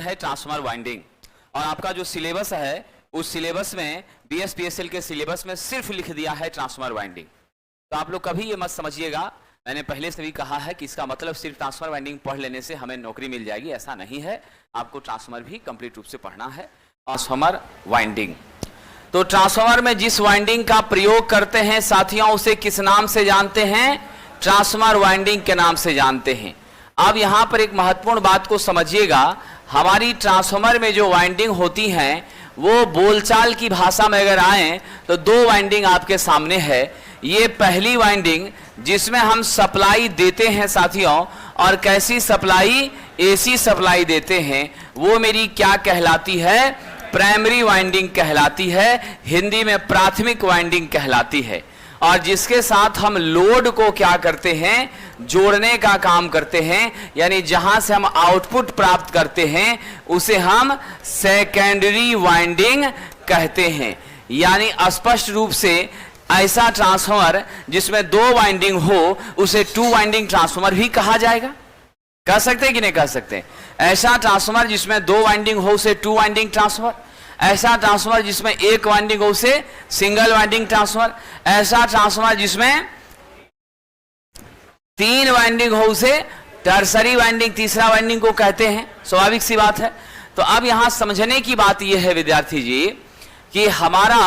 है transformer winding. और आपका जो सिलेबस है उस सिलेबस में बीएसपीएसएल के सिलेबस में सिर्फ लिख दिया है ट्रांसफार्मर वाइंडिंग। तो आप लोग कभी ये मत समझिएगा, मैंने पहले से भी कहा है कि इसका मतलब सिर्फ ट्रांसफार्मर वाइंडिंग पढ़ लेने से हमें नौकरी मिल जाएगी, ऐसा नहीं है। आपको ट्रांसफार्मर भी कंप्लीट रूप से पढ़ना है। ट्रांसफार्मर वाइंडिंग, तो ट्रांसफार्मर में जिस वाइंडिंग का प्रयोग करते हैं साथियों, उसे किस नाम से जानते हैं? ट्रांसफार्मर वाइंडिंग के नाम से जानते हैं। अब यहां पर एक महत्वपूर्ण बात को समझिएगा, हमारी ट्रांसफार्मर में जो वाइंडिंग होती हैं वो बोलचाल की भाषा में अगर आए तो दो वाइंडिंग आपके सामने है। ये पहली वाइंडिंग जिसमें हम सप्लाई देते हैं साथियों, और कैसी सप्लाई? एसी सप्लाई देते हैं, वो मेरी क्या कहलाती है? प्राइमरी वाइंडिंग कहलाती है, हिंदी में प्राथमिक वाइंडिंग कहलाती है। और जिसके साथ हम लोड को क्या करते हैं? जोड़ने का काम करते हैं, यानी जहां से हम आउटपुट प्राप्त करते हैं उसे हम सेकेंडरी वाइंडिंग कहते हैं। यानी स्पष्ट रूप से ऐसा ट्रांसफार्मर जिसमें दो वाइंडिंग हो उसे टू वाइंडिंग ट्रांसफार्मर भी कहा जाएगा। कह सकते हैं कि नहीं कह सकते? ऐसा ट्रांसफार्मर जिसमें दो वाइंडिंग हो उसे टू वाइंडिंग ट्रांसफार्मर, ऐसा ट्रांसफार्मर जिसमें एक वाइंडिंग हो उसे सिंगल वाइंडिंग ट्रांसफार्मर, ऐसा ट्रांसफार्मर जिसमें तीन वाइंडिंग हो उसे टर्सरी वाइंडिंग, तीसरा वाइंडिंग को कहते हैं। स्वाभाविक सी बात है। तो अब यहां समझने की बात यह है विद्यार्थी जी कि हमारा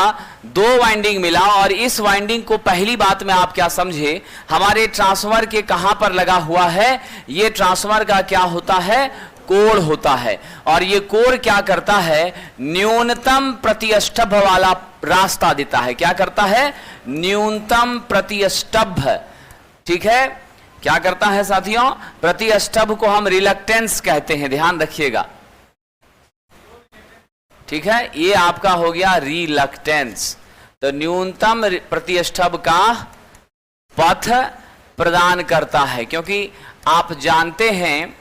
दो वाइंडिंग मिला, और इस वाइंडिंग को पहली बात में आप क्या समझे, हमारे ट्रांसफार्मर के कहां पर लगा हुआ है? ये ट्रांसफार्मर का क्या होता है? कोर होता है। और ये कोर क्या करता है? न्यूनतम प्रतिष्ठभ वाला रास्ता देता है। क्या करता है? न्यूनतम प्रतिष्ठभ। ठीक है, क्या करता है साथियों? प्रतिष्ठभ को हम रिलक्टेंस कहते हैं, ध्यान रखिएगा। ठीक है, ये आपका हो गया रिलक्टेंस। तो न्यूनतम प्रतिष्ठभ का पथ प्रदान करता है, क्योंकि आप जानते हैं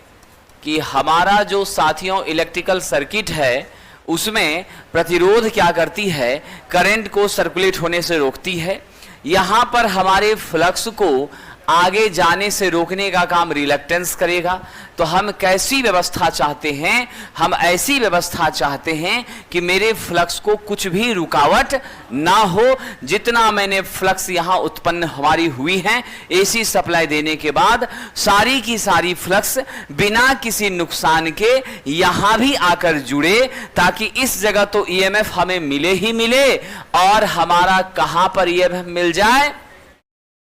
कि हमारा जो साथियों इलेक्ट्रिकल सर्किट है उसमें प्रतिरोध क्या करती है? करंट को सर्कुलेट होने से रोकती है। यहां पर हमारे फ्लक्स को आगे जाने से रोकने का काम रिलक्टेंस करेगा। तो हम कैसी व्यवस्था चाहते हैं? हम ऐसी व्यवस्था चाहते हैं कि मेरे फ्लक्स को कुछ भी रुकावट ना हो। जितना मैंने फ्लक्स यहां उत्पन्न हमारी हुई है एसी सप्लाई देने के बाद, सारी की सारी फ्लक्स बिना किसी नुकसान के यहां भी आकर जुड़े, ताकि इस जगह तो ईएमएफ हमें मिले ही मिले, और हमारा कहां पर ईएमएफ मिल जाए?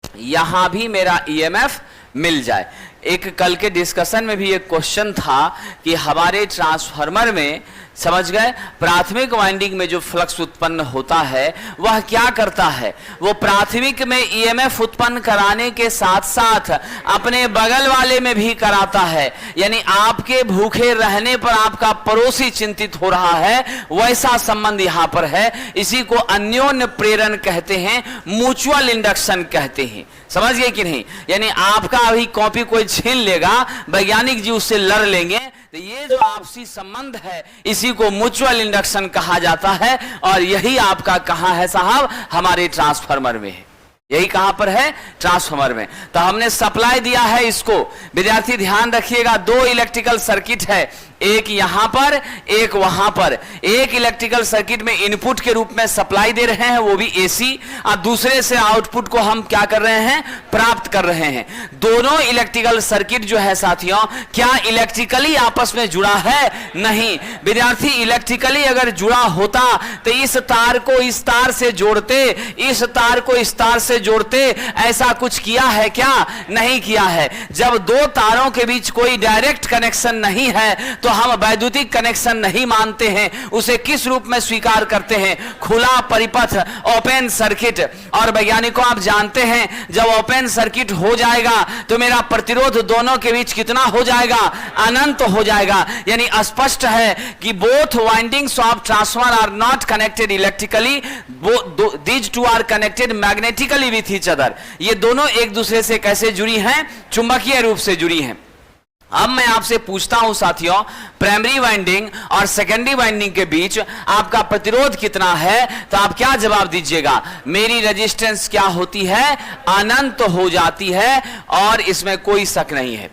यहां भी मेरा ईएमएफ मिल जाए। एक कल के डिस्कशन में भी एक क्वेश्चन था कि हमारे ट्रांसफार्मर में, समझ गए, प्राथमिक वाइंडिंग में जो फ्लक्स उत्पन्न होता है वह क्या करता है? वो प्राथमिक में ईएमएफ उत्पन्न कराने के साथ साथ अपने बगल वाले में भी कराता है। यानी आपके भूखे रहने पर आपका पड़ोसी चिंतित हो रहा है, वैसा संबंध यहां पर है। इसी को अन्योन्य प्रेरण कहते हैं, म्यूचुअल इंडक्शन कहते हैं। समझ गए कि नहीं? यानी आपका अभी कॉपी कोई छीन लेगा, वैज्ञानिक जी उससे लड़ लेंगे, तो ये जो आपसी संबंध है इसी को म्यूचुअल इंडक्शन कहा जाता है। और यही आपका कहां है साहब? हमारे ट्रांसफार्मर में है। यही कहां पर है? ट्रांसफार्मर में। तो हमने सप्लाई दिया है इसको। विद्यार्थी ध्यान रखिएगा, दो इलेक्ट्रिकल सर्किट है, एक यहां पर एक वहां पर। एक इलेक्ट्रिकल सर्किट में इनपुट के रूप में सप्लाई दे रहे हैं, वो भी एसी, और दूसरे से आउटपुट को हम क्या कर रहे हैं? प्राप्त कर रहे हैं। दोनों इलेक्ट्रिकल सर्किट जो है साथियों, क्या इलेक्ट्रिकली आपस में जुड़ा है? नहीं। विद्यार्थी इलेक्ट्रिकली अगर जुड़ा होता तो इस तार को इस तार से जोड़ते, इस तार को इस तार से जोड़ते। ऐसा कुछ किया है क्या? नहीं किया है। जब दो तारों के बीच कोई डायरेक्ट कनेक्शन नहीं है तो हम वैद्युतिक कनेक्शन नहीं मानते हैं, उसे किस रूप में स्वीकार करते हैं? खुला परिपथ, ओपन सर्किट। और वैज्ञानिकों आप जानते हैं जब ओपन सर्किट हो जाएगा तो मेरा प्रतिरोध दोनों के बीच कितना हो जाएगा? अनंत हो जाएगा। यानी स्पष्ट है कि both windings of transformer are not connected electrically, these two are connected magnetically with each other. ये दोनों एक दूसरे से कैसे जुड़ी हैं? चुंबकीय रूप से जुड़ी हैं। अब मैं आपसे पूछता हूं साथियों, प्राइमरी वाइंडिंग और सेकेंडरी वाइंडिंग के बीच आपका प्रतिरोध कितना है? तो आप क्या जवाब दीजिएगा? मेरी रेजिस्टेंस क्या होती है? अनंत हो जाती है, और इसमें कोई शक नहीं है।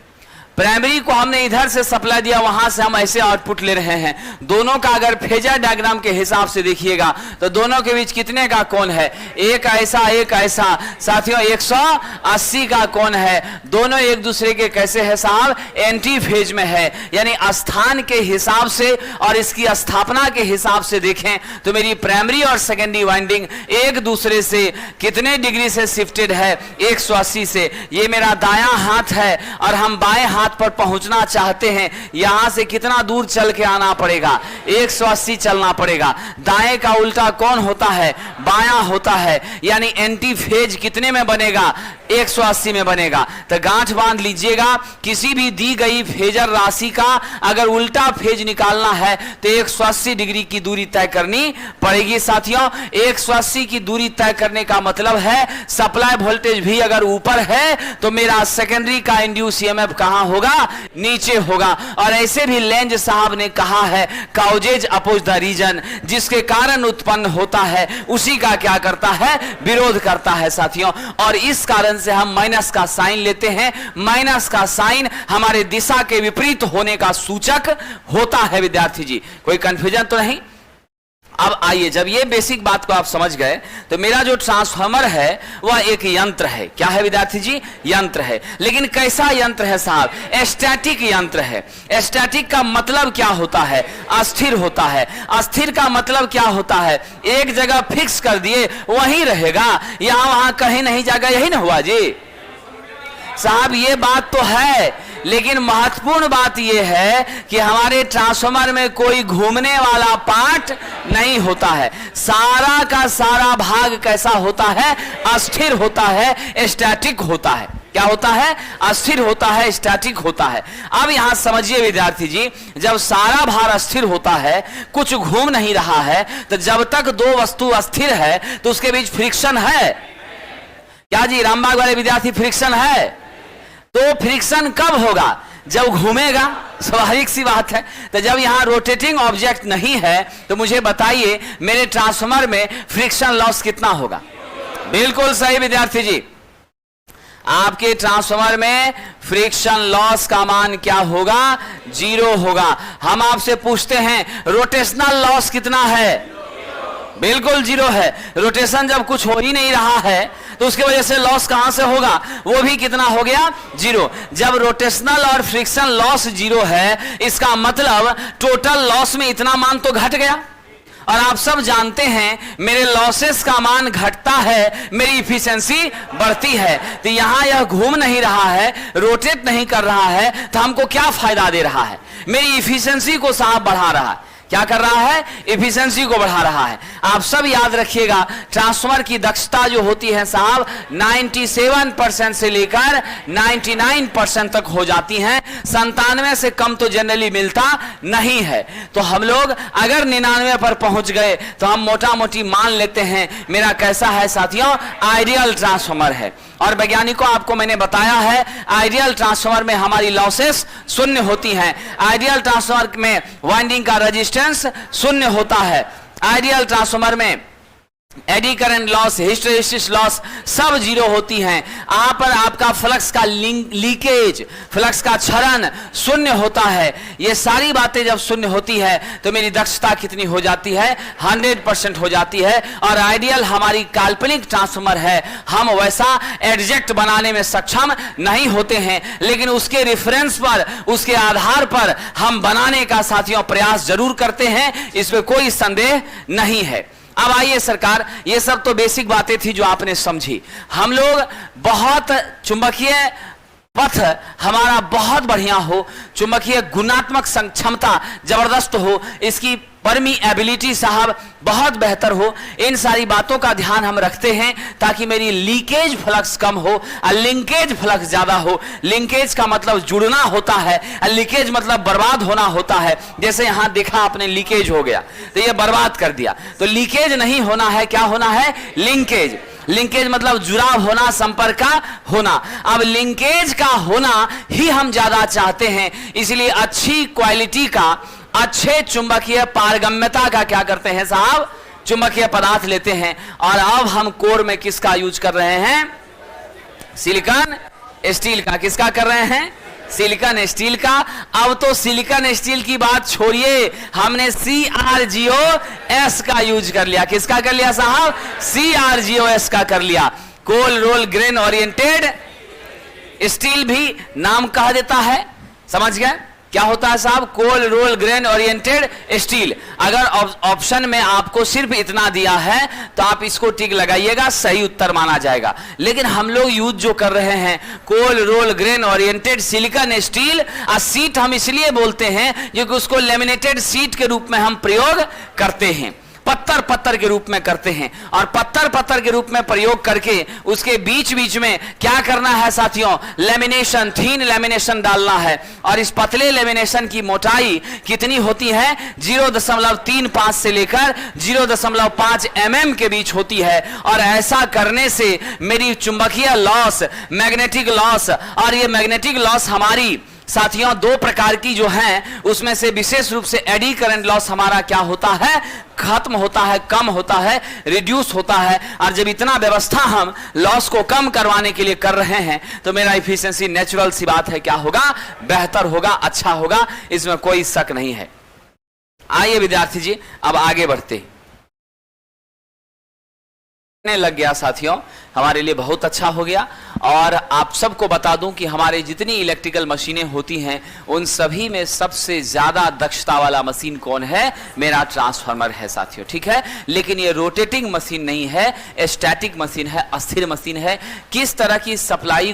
प्राइमरी को हमने इधर से सप्लाई दिया, वहां से हम ऐसे आउटपुट ले रहे हैं। दोनों का अगर फेजर डायग्राम के हिसाब से देखिएगा तो दोनों के बीच कितने का कोण है, एक ऐसा एक ऐसा। साथियों 180 का कोण है। दोनों एक दूसरे के कैसे है साहब, एंटी फेज में है। यानी स्थान के हिसाब से और इसकी स्थापना के हिसाब से देखें तो मेरी प्राइमरी और सेकेंडरी वाइंडिंग एक दूसरे से कितने डिग्री से शिफ्टेड है, 180 से। ये मेरा दायां हाथ है और हम बाएं हाथ पर पहुंचना चाहते हैं। यहां से कितना दूर चल के आना पड़ेगा, 180 चलना पड़ेगा। दाएं का उल्टा कौन होता है, बायां होता है। यानी एंटी फेज कितने में बनेगा, 180 में बनेगा। तो गांठ बांध लीजिएगा, किसी भी दी गई फेजर राशि का अगर उल्टा फेज निकालना है तो 180 डिग्री की दूरी तय करनी पड़ेगी। साथियों 180 की दूरी तय करने का मतलब है सप्लाई वोल्टेज भी अगर ऊपर है तो मेरा सेकेंडरी का इंड्यूस ईएमएफ कहां होगा, नीचे होगा। और ऐसे भी लेंज साहब ने कहा है काउजेज अपोज द रीजन, जिसके कारण उत्पन्न होता है उसी का क्या करता है, विरोध करता है साथियों। और इस कारण से हम माइनस का साइन लेते हैं। माइनस का साइन हमारे दिशा के विपरीत होने का सूचक होता है। विद्यार्थी जी कोई कंफ्यूजन तो नहीं। अब आइए, जब ये बेसिक बात को आप समझ गए तो मेरा जो ट्रांसफार्मर है वह एक यंत्र है। क्या है विद्यार्थी जी, यंत्र है। लेकिन कैसा यंत्र है साहब, स्टैटिक यंत्र है। स्टैटिक का मतलब क्या होता है, अस्थिर होता है। अस्थिर का मतलब क्या होता है, एक जगह फिक्स कर दिए वहीं रहेगा, यहां वहां कहीं नहीं जाएगा। यही ना हुआ जी साहब, ये बात तो है। लेकिन महत्वपूर्ण बात यह है कि हमारे ट्रांसफार्मर में कोई घूमने वाला पार्ट नहीं होता है। सारा का सारा भाग कैसा होता है, अस्थिर होता है, स्टैटिक होता है। क्या होता है, अस्थिर होता है, स्टैटिक होता है। अब यहां समझिए विद्यार्थी जी, जब सारा भार अस्थिर होता है, कुछ घूम नहीं रहा है, तो जब तक दो वस्तु अस्थिर है तो उसके बीच फ्रिक्शन है। क्या जी रामबाग वाले विद्यार्थी, फ्रिक्शन है? तो फ्रिक्शन कब होगा, जब घूमेगा। स्वाभाविक सी बात है। तो जब यहां रोटेटिंग ऑब्जेक्ट नहीं है तो मुझे बताइए मेरे ट्रांसफार्मर में फ्रिक्शन लॉस कितना होगा। बिल्कुल सही विद्यार्थी जी, आपके ट्रांसफार्मर में फ्रिक्शन लॉस का मान क्या होगा, 0 होगा। हम आपसे पूछते हैं रोटेशनल लॉस कितना है, बिल्कुल 0 है। रोटेशन जब कुछ हो ही नहीं रहा है तो उसकी वजह से लॉस कहां से होगा, वो भी कितना हो गया, 0। जब रोटेशनल और फ्रिक्शन लॉस 0 है, इसका मतलब टोटल लॉस में इतना मान तो घट गया। और आप सब जानते हैं मेरे लॉसेस का मान घटता है, मेरी इफिशिएंसी बढ़ती है। तो यहां यह घूम नहीं रहा है, रोटेट नहीं कर रहा है, तो हमको क्या फायदा दे रहा है, मेरी इफिशिएंसी को साहब बढ़ा रहा है। क्या कर रहा है, इफिशिएंसी को बढ़ा रहा है। आप सब याद रखिएगा ट्रांसफार्मर की दक्षता जो होती है साहब 97% से लेकर 99% तक हो जाती है। 97 से कम तो जनरली मिलता नहीं है। तो हम लोग अगर 99 पर पहुंच गए तो हम मोटा मोटी मान लेते हैं मेरा कैसा है साथियों, आइडियल ट्रांसफार्मर है। और वैज्ञानिकों आपको मैंने बताया है आइडियल ट्रांसफार्मर में हमारी लॉसेस शून्य होती हैं। आइडियल ट्रांसफार्मर में वाइंडिंग का रेजिस्टेंस शून्य होता है। आइडियल ट्रांसफार्मर में eddy current loss, hysteresis loss सब 0 होती हैं। यहां पर आपका फ्लक्स का लीकेज, फ्लक्स का क्षरण शून्य होता है। ये सारी बातें जब शून्य होती है तो मेरी दक्षता कितनी हो जाती है, 100% हो जाती है। और आइडियल हमारी काल्पनिक ट्रांसफार्मर है, हम वैसा एडजेक्ट बनाने में सक्षम नहीं होते हैं, लेकिन उसके रेफरेंस पर, उसके आधार पर हम बनाने का साथियों प्रयास जरूर करते हैं, इसमें कोई संदेह नहीं है। अब आइए सरकार, ये सब तो बेसिक बातें थी जो आपने समझी। हम लोग बहुत चुंबकीय पथ हमारा बहुत बढ़िया हो, चुंबकीय गुणात्मक क्षमता जबरदस्त हो, इसकी परमीएबिलिटी साहब बहुत बेहतर हो, इन सारी बातों का ध्यान हम रखते हैं ताकि मेरी लीकेज फ्लक्स कम हो और लिंकेज फ्लक्स ज्यादा हो। लिंकेज का मतलब जुड़ना होता है और लीकेज मतलब बर्बाद होना होता है। जैसे यहां देखा आपने लीकेज हो गया तो ये बर्बाद कर दिया, तो लीकेज नहीं होना है, क्या होना है, लिंकेज। लिंकेज मतलब जुड़ाव होना, संपर्क का होना। अब लिंकेज का होना ही हम ज्यादा चाहते हैं, इसलिए अच्छी क्वालिटी का, अच्छे चुंबकीय पारगम्यता का क्या करते हैं साहब, चुंबकीय पदार्थ लेते हैं। और अब हम कोर में किसका यूज कर रहे हैं, सिलिकॉन स्टील का। किसका कर रहे हैं, सिलिकॉन स्टील का। अब तो सिलिकॉन स्टील की बात छोड़िए, हमने CrGOS का यूज कर लिया। किसका कर लिया साहब? CrGOS का कर लिया। Cold roll grain oriented steel भी नाम कह देता है, समझ गए क्या होता है साहब? Cold roll grain oriented steel. अगर ऑप्शन में आपको सिर्फ इतना दिया है तो आप इसको टिक लगाइएगा, सही उत्तर माना जाएगा। लेकिन हम लोग यूज जो कर रहे हैं cold roll grain oriented silicon steel, और सीट हम इसलिए बोलते हैं क्योंकि उसको लेमिनेटेड सीट के रूप में हम प्रयोग करते हैं, पत्थर पत्थर के रूप में करते हैं। और पत्थर पत्थर के रूप में प्रयोग करके उसके बीच बीच में क्या करना है साथियों? लेमिनेशन, थीन लेमिनेशन डालना है। और इस पतले लेमिनेशन की मोटाई कितनी होती है? 0.35 से लेकर 0.5 mm के बीच होती है। और ऐसा करने से मेरी चुंबकीय लॉस, मैग्नेटिक लॉस, और ये मैग्नेटिक लॉस हमारी साथियों दो प्रकार की जो हैं, उसमें से विशेष रूप से एडी करंट लॉस हमारा क्या होता है? खत्म होता है, कम होता है, रिड्यूस होता है। और जब इतना व्यवस्था हम लॉस को कम करवाने के लिए कर रहे हैं तो मेरा इफिशिएंसी नेचुरल सी बात है क्या होगा? बेहतर होगा, अच्छा होगा, इसमें कोई शक नहीं है। आइए विद्यार्थी जी अब आगे बढ़ते लग गया साथियों, हमारे लिए बहुत अच्छा हो गया। और आप सबको बता दूं कि हमारे जितनी इलेक्ट्रिकल मशीनें होती हैं उन सभी में सबसे ज्यादा दक्षता वाला मशीन कौन है? मेरा ट्रांसफार्मर है साथियों, ठीक है। लेकिन ये रोटेटिंग मशीन नहीं है, स्टैटिक मशीन है, अस्थिर मशीन है। किस तरह की सप्लाई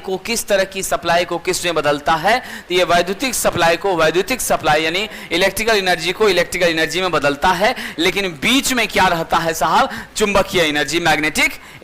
को किस में बदलता है? तो ये वैद्युतिक सप्लाई को वैद्युतिक सप्लाई यानी इलेक्ट्रिकल एनर्जी को इलेक्ट्रिकल एनर्जी में बदलता है। लेकिन बीच में क्या रहता है साहब? चुंबकीय एनर्जी, मैग्नेटिक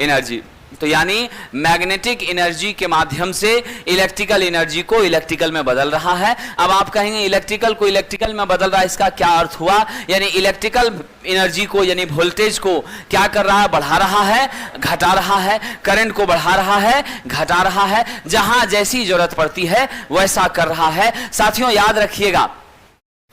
एनर्जी। तो यानी मैग्नेटिक एनर्जी के माध्यम से इलेक्ट्रिकल एनर्जी को इलेक्ट्रिकल में बदल रहा है। अब आप कहेंगे इलेक्ट्रिकल को इलेक्ट्रिकल में बदल रहा है, इसका क्या अर्थ हुआ? यानी इलेक्ट्रिकल एनर्जी को यानी वोल्टेज को क्या कर रहा है? बढ़ा रहा है, घटा रहा है, करंट को बढ़ा रहा है, घटा रहा है, जहां जैसी जरूरत पड़ती है वैसा कर रहा है। साथियों याद रखिएगा,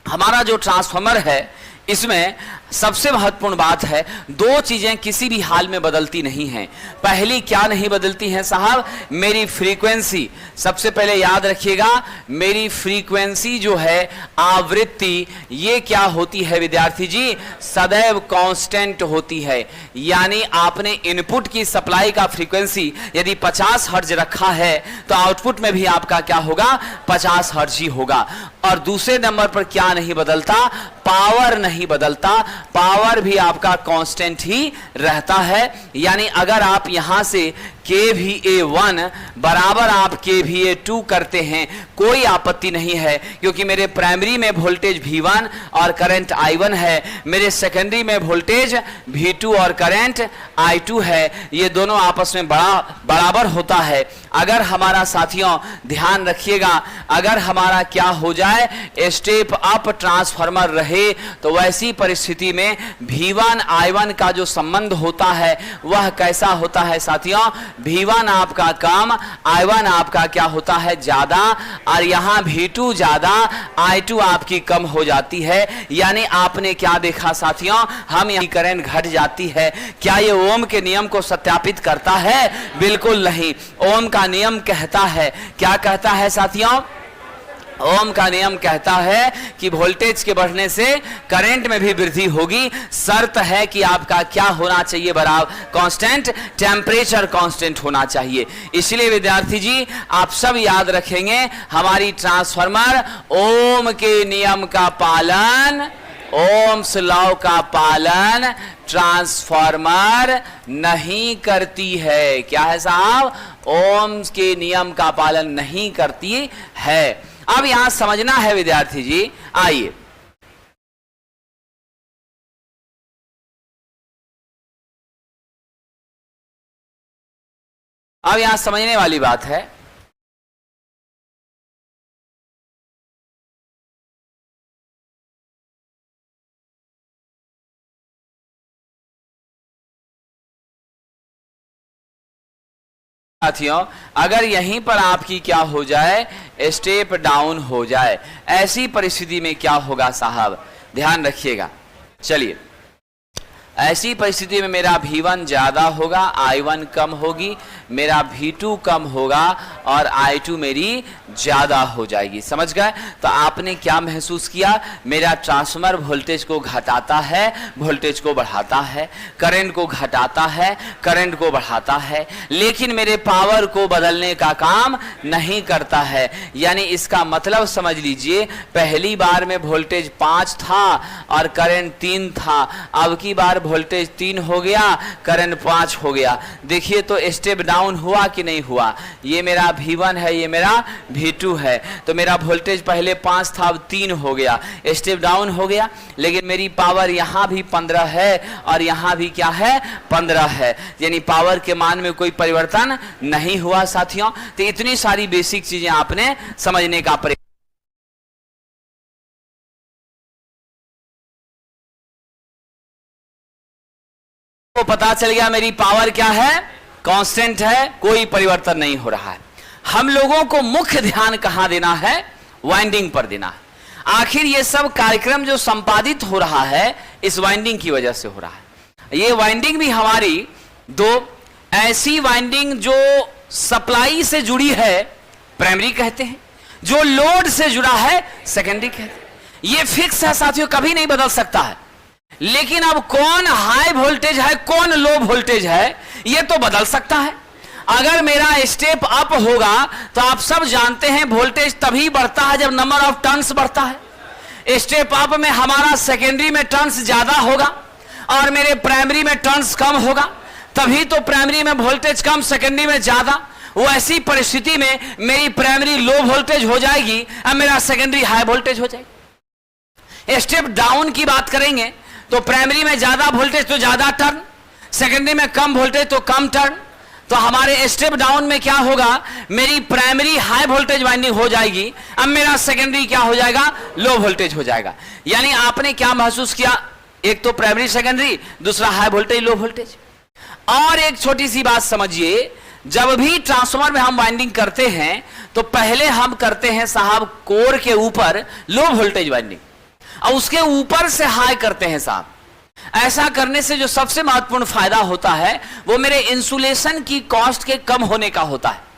हमारा जो ट्रांसफार्मर है इसमें सबसे महत्वपूर्ण बात है, दो चीजें किसी भी हाल में बदलती नहीं हैं। पहली क्या नहीं बदलती हैं साहब? मेरी फ्रीक्वेंसी। सबसे पहले याद रखिएगा, मेरी फ्रीक्वेंसी जो है, आवृत्ति, ये क्या होती है विद्यार्थी जी? सदैव कांस्टेंट होती है। यानी आपने इनपुट की सप्लाई का फ्रीक्वेंसी यदि 50 हर्ट्ज रखा है तो आउटपुट में भी आपका क्या होगा? 50 हर्ट्ज ही होगा। और दूसरे नंबर पर क्या नहीं बदलता? पावर नहीं बदलता, पावर भी आपका कांस्टेंट ही रहता है। यानी अगर आप यहां से kVA1 बराबर आप kVA2 करते हैं, कोई आपत्ति नहीं है, क्योंकि मेरे प्राइमरी में वोल्टेज V1 और करंट I1 है, मेरे सेकेंडरी में वोल्टेज V2 और करंट I2 है। ये दोनों आपस में बराबर होता है। अगर हमारा साथियों ध्यान रखिएगा, अगर हमारा क्या हो जाए? स्टेप अप ट्रांसफार्मर रहे तो वैसी परिस्थिति में V1 I1 का जो संबंध होता है वह कैसा होता है साथियों? V1 आपका कम, I1 आपका क्या होता है? ज्यादा। और यहां V2 ज्यादा, I2 आपकी कम हो जाती है। यानी आपने क्या देखा साथियों? हम यहां करंट घट जाती है। क्या ये ओम के नियम को सत्यापित करता है? बिल्कुल नहीं। ओम का नियम कहता है, क्या कहता है साथियों? ओम का नियम कहता है कि वोल्टेज के बढ़ने से करंट में भी वृद्धि होगी। शर्त है कि आपका क्या होना चाहिए? बराबर कांस्टेंट, टेम्परेचर कांस्टेंट होना चाहिए। इसलिए विद्यार्थी जी आप सब याद रखेंगे, हमारी ट्रांसफार्मर ओम के नियम का पालन, ओम्स लॉ का पालन ट्रांसफार्मर नहीं करती है। क्या है साहब? ओम्स के नियम का पालन नहीं करती है। अब यहां समझना है विद्यार्थी जी, आइए अब यहां समझने वाली बात है। साथियों अगर यहीं पर आपकी क्या हो जाए? स्टेप डाउन हो जाए, ऐसी परिस्थिति में क्या होगा साहब? ध्यान रखिएगा। चलिए, ऐसी परिस्थिति में मेरा V1 ज्यादा होगा, I1 कम होगी, मेरा V2 कम होगा और I2 मेरी ज्यादा हो जाएगी। समझ गए? तो आपने क्या महसूस किया? मेरा ट्रांसफार्मर वोल्टेज को घटाता है, वोल्टेज को बढ़ाता है, करंट को घटाता है, करंट को बढ़ाता है, लेकिन मेरे पावर को बदलने का काम नहीं करता है। यानी इसका मतलब समझ लीजिए, पहली बार में वोल्टेज 5 था और करंट 3 था, अब की बार वोल्टेज 3 हो गया, करंट 5 हो गया। देखिए तो स्टेप डाउन हुआ कि नहीं हुआ? ये मेरा V1 है, ये मेरा V2 है, तो मेरा वोल्टेज पहले 5 था, अब 3 हो गया, स्टेप डाउन हो गया। लेकिन मेरी पावर यहां भी 15 है और यहां भी क्या है? 15 है, यानी पावर के मान में कोई परिवर्तन नहीं हुआ साथियों। तो इतनी सारी बेसिक चीजें आपने समझने का प्रयास, तो पता चल गया मेरी पावर क्या है? कांस्टेंट है, कोई परिवर्तन नहीं हो रहा है। हम लोगों को मुख्य ध्यान कहां देना है? वाइंडिंग पर देना है। आखिर ये सब कार्यक्रम जो संपादित हो रहा है इस वाइंडिंग की वजह से हो रहा है। ये वाइंडिंग भी हमारी दो ऐसी वाइंडिंग जो सप्लाई से जुड़ी है, प्राइमरी कहते हैं, जो लोड से जुड़ा है, सेकेंडरी कहते हैं। ये फिक्स है साथियों, कभी नहीं बदल सकता है। लेकिन अब कौन हाई वोल्टेज है, कौन लो वोल्टेज है, यह तो बदल सकता है। अगर मेरा स्टेप अप होगा तो आप सब जानते हैं वोल्टेज तभी बढ़ता है जब नंबर ऑफ टर्न्स बढ़ता है। स्टेप अप में हमारा सेकेंडरी में टर्न्स ज्यादा होगा और मेरे प्राइमरी में टर्न्स कम होगा, तभी तो प्राइमरी में वोल्टेज कम, सेकेंडरी में ज्यादा। वो ऐसी परिस्थिति में मेरी प्राइमरी लो वोल्टेज हो जाएगी और मेरा सेकेंडरी हाई वोल्टेज हो जाएगी। स्टेप डाउन की बात करेंगे तो प्राइमरी में ज्यादा वोल्टेज तो ज्यादा टर्न, सेकेंडरी में कम वोल्टेज तो कम टर्न। तो हमारे स्टेप डाउन में क्या होगा? मेरी प्राइमरी हाई वोल्टेज वाइंडिंग हो जाएगी, अब मेरा सेकेंडरी क्या हो जाएगा? लो वोल्टेज हो जाएगा। यानी आपने क्या महसूस किया? एक तो प्राइमरी सेकेंडरी, दूसरा हाई वोल्टेज लो वोल्टेज। और एक छोटी सी बात समझिए, जब भी ट्रांसफार्मर में हम वाइंडिंग करते हैं तो पहले हम करते हैं साहब कोर के ऊपर लो वोल्टेज वाइंडिंग और उसके ऊपर से हाई करते हैं साहब। ऐसा करने से जो सबसे महत्वपूर्ण फायदा होता है वो मेरे इंसुलेशन की कॉस्ट के कम होने का होता है।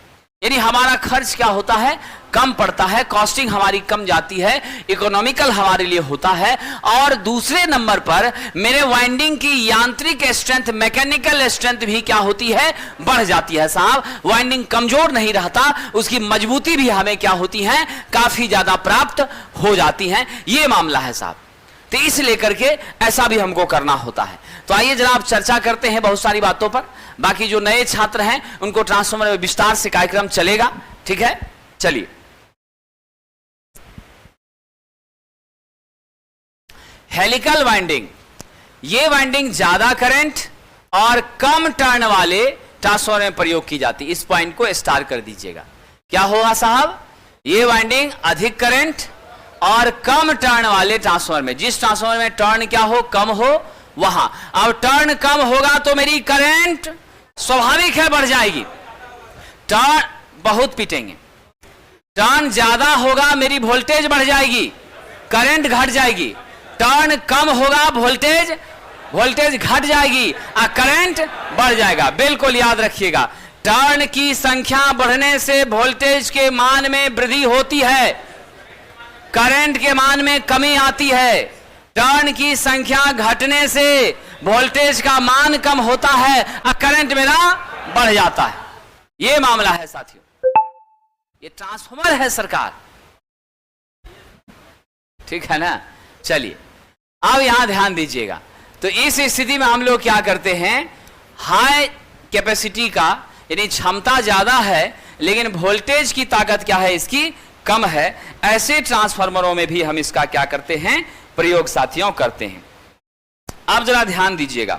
यानी हमारा खर्च क्या होता है? कम पड़ता है, कॉस्टिंग हमारी कम जाती है, इकोनॉमिकल हमारे लिए होता है। और दूसरे नंबर पर मेरे वाइंडिंग की यांत्रिक स्ट्रेंथ, मैकेनिकल स्ट्रेंथ भी क्या होती है? बढ़ जाती है साहब। वाइंडिंग कमजोर नहीं रहता, उसकी मजबूती भी हमें क्या होती है? काफी ज्यादा प्राप्त हो जाती है। यह मामला है साहब। तो इस लेकर के ऐसा भी हमको करना होता है। तो आइए जरा आप चर्चा करते हैं बहुत सारी बातों पर। बाकी जो नए छात्र हैं उनको ट्रांसफार्मर में विस्तार से कार्यक्रम चलेगा, ठीक है? चलिए, हेलिकल वाइंडिंग, ये वाइंडिंग ज्यादा करंट और कम टर्न वाले ट्रांसफार्मर में प्रयोग की जाती है। इस पॉइंट को स्टार कर दीजिएगा। क्या होगा साहब? ये वाइंडिंग अधिक करंट और कम टर्न वाले ट्रांसफार्मर में, जिस ट्रांसफार्मर में टर्न क्या हो? कम हो, वहां। अब टर्न कम होगा तो मेरी करंट स्वाभाविक है बढ़ जाएगी, टर्न बहुत पीटेंगे। टर्न ज्यादा होगा, मेरी वोल्टेज बढ़ जाएगी, करंट घट जाएगी। टर्न कम होगा, वोल्टेज घट जाएगी और करंट बढ़ जाएगा। बिल्कुल याद रखिएगा, टर्न की संख्या बढ़ने से वोल्टेज के मान में वृद्धि होती है, करंट के मान में कमी आती है। टर्न की संख्या घटने से वोल्टेज का मान कम होता है और करंट मेरा बढ़ जाता है। यह मामला है साथियों, ये ट्रांसफार्मर है सरकार, ठीक है ना? चलिए अब यहां ध्यान दीजिएगा। तो इस स्थिति में हम लोग क्या करते हैं? हाई कैपेसिटी का, यानी क्षमता ज्यादा है लेकिन वोल्टेज की ताकत क्या है? इसकी कम है। ऐसे ट्रांसफार्मरों में भी हम इसका क्या करते हैं? प्रयोग साथियों करते हैं। अब जरा ध्यान दीजिएगा,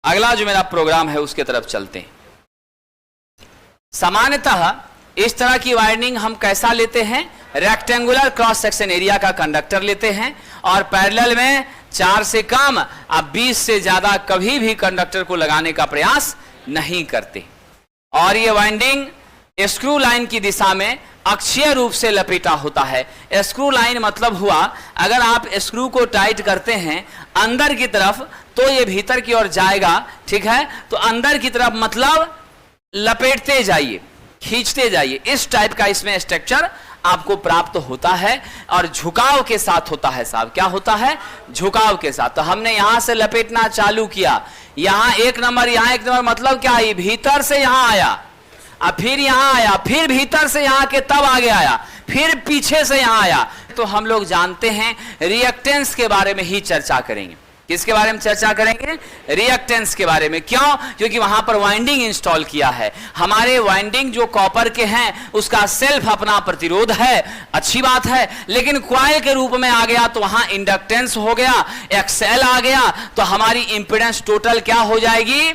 अगला जो मेरा प्रोग्राम है उसके तरफ चलते हैं। सामान्यतः इस तरह की वायरिंग हम कैसा लेते हैं? रेक्टेंगुलर क्रॉस सेक्शन एरिया का कंडक्टर लेते हैं और पैरेलल में 4 से कम अब 20 से ज्यादा कभी भी कंडक्टर को लगाने का प्रयास नहीं करते। और ये वाइंडिंग स्क्रू लाइन की दिशा में अक्षीय रूप से लपेटा होता है। स्क्रू लाइन मतलब हुआ, अगर आप स्क्रू को टाइट करते हैं अंदर की तरफ तो ये भीतर की ओर जाएगा, ठीक है? तो अंदर की तरफ मतलब लपेटते जाइए, खींचते जाइए, इस टाइप का इसमें स्ट्रक्चर आपको प्राप्त होता है और झुकाव के साथ होता है साहब। क्या होता है? झुकाव के साथ। तो हमने यहां से लपेटना चालू किया, यहां 1 नंबर, यहां 1 नंबर, मतलब क्या है? भीतर से यहां आया, अब फिर यहां आया, फिर भीतर से यहां के तब आगे आया, फिर पीछे से यहां आया। तो हम लोग जानते हैं रिएक्टेंस के बारे में ही चर्चा करेंगे। किसके बारे में चर्चा करेंगे? रिएक्टेंस के बारे में। क्यों? क्योंकि वहां पर वाइंडिंग इंस्टॉल किया है। हमारे वाइंडिंग जो कॉपर के हैं उसका सेल्फ अपना प्रतिरोध है, अच्छी बात है, लेकिन कॉइल के रूप में आ गया तो वहां इंडक्टेंस हो गया, एक्सएल आ गया, तो हमारी इंपीडेंस टोटल क्या हो जाएगी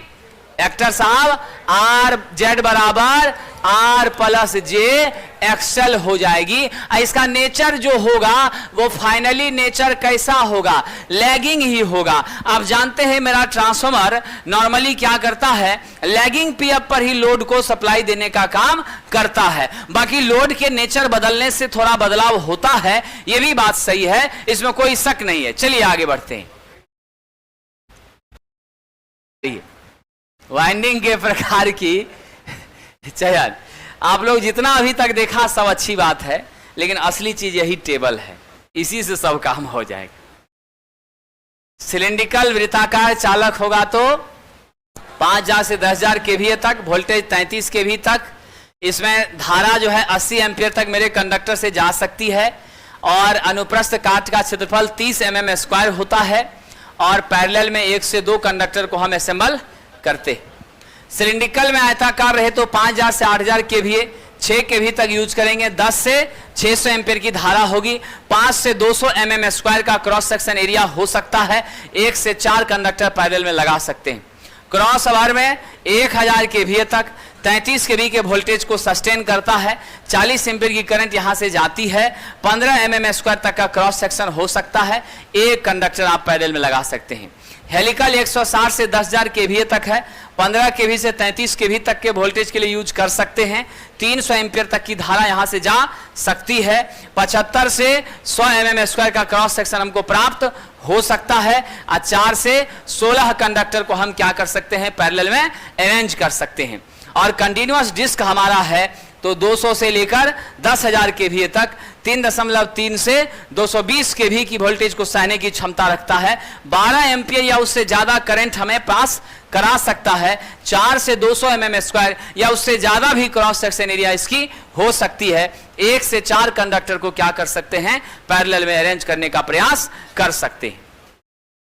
एक्टर साहब? आर जेड बराबर आर प्लस जे एक्सएल हो जाएगी। इसका नेचर जो होगा वो फाइनली नेचर कैसा होगा? लैगिंग ही होगा। आप जानते हैं मेरा ट्रांसफार्मर नॉर्मली क्या करता है? लैगिंग पीएफ पर ही लोड को सप्लाई देने का काम करता है। बाकी लोड के नेचर बदलने से थोड़ा बदलाव होता है, यह भी बात सही है, इसमें कोई शक नहीं है। चलिए आगे बढ़ते हैं। वाइंडिंग के प्रकार की चयन आप लोग जितना अभी तक देखा सब अच्छी बात है, लेकिन असली चीज यही टेबल है, इसी से सब काम हो जाएगा। सिलिंड्रिकल वृत्ताकार चालक होगा तो 5000 से 10000 केवीए तक, वोल्टेज 33 केवी तक, इसमें धारा जो है 80 एम्पियर तक मेरे कंडक्टर से जा सकती है, और अनुप्रस्थ काट का क्षेत्रफल 30 mm स्क्वायर होता है, और पैरेलल में 1 से 2 कंडक्टर को हम असेंबल करते। सिलिंड्रिकल में आयताकार रहे तो 5000 से 8000 केवीए, 6 केवी तक यूज करेंगे, 10 से 600 एम्पियर की धारा होगी, 5 से 200 mm स्क्वायर का क्रॉस सेक्शन एरिया हो सकता है, 1 से 4 कंडक्टर पैरेलल में लगा सकते हैं। क्रॉस ओवर में 1000 केवीए तक 33 केवी के वोल्टेज को सस्टेन करता है, 40 एम्पीयर की करंट यहां से जाती है, 15 mm स्क्वायर तक का क्रॉस सेक्शन हो सकता है, एक कंडक्टर आप पैरेलल में लगा सकते हैं। हेलिकल 160 से 10000 केवीए तक है, 15 केवी से 33 केवी तक के वोल्टेज के लिए यूज कर सकते हैं, 300 एम्पीयर तक की धारा यहां से जा सकती है, 75 से 100 mm स्क्वायर का क्रॉस सेक्शन हमको प्राप्त हो सकता है, और 4 से 16 कंडक्टर को हम क्या कर सकते हैं? पैरेलल में अरेंज कर सकते हैं। और कंटिन्यूअस डिस्क हमारा है तो 200 से लेकर 10000 केवीए तक 3.3 से 220 केवी की वोल्टेज को सहने की क्षमता रखता है, 12 एम्पियर या उससे ज्यादा करंट हमें पास करा सकता है, 4 से 200 mm स्क्वायर या उससे ज्यादा भी क्रॉस सेक्शन एरिया इसकी हो सकती है। 1 से 4 कंडक्टर को क्या कर सकते हैं? पैरेलल में अरेंज करने का प्रयास कर सकते हैं।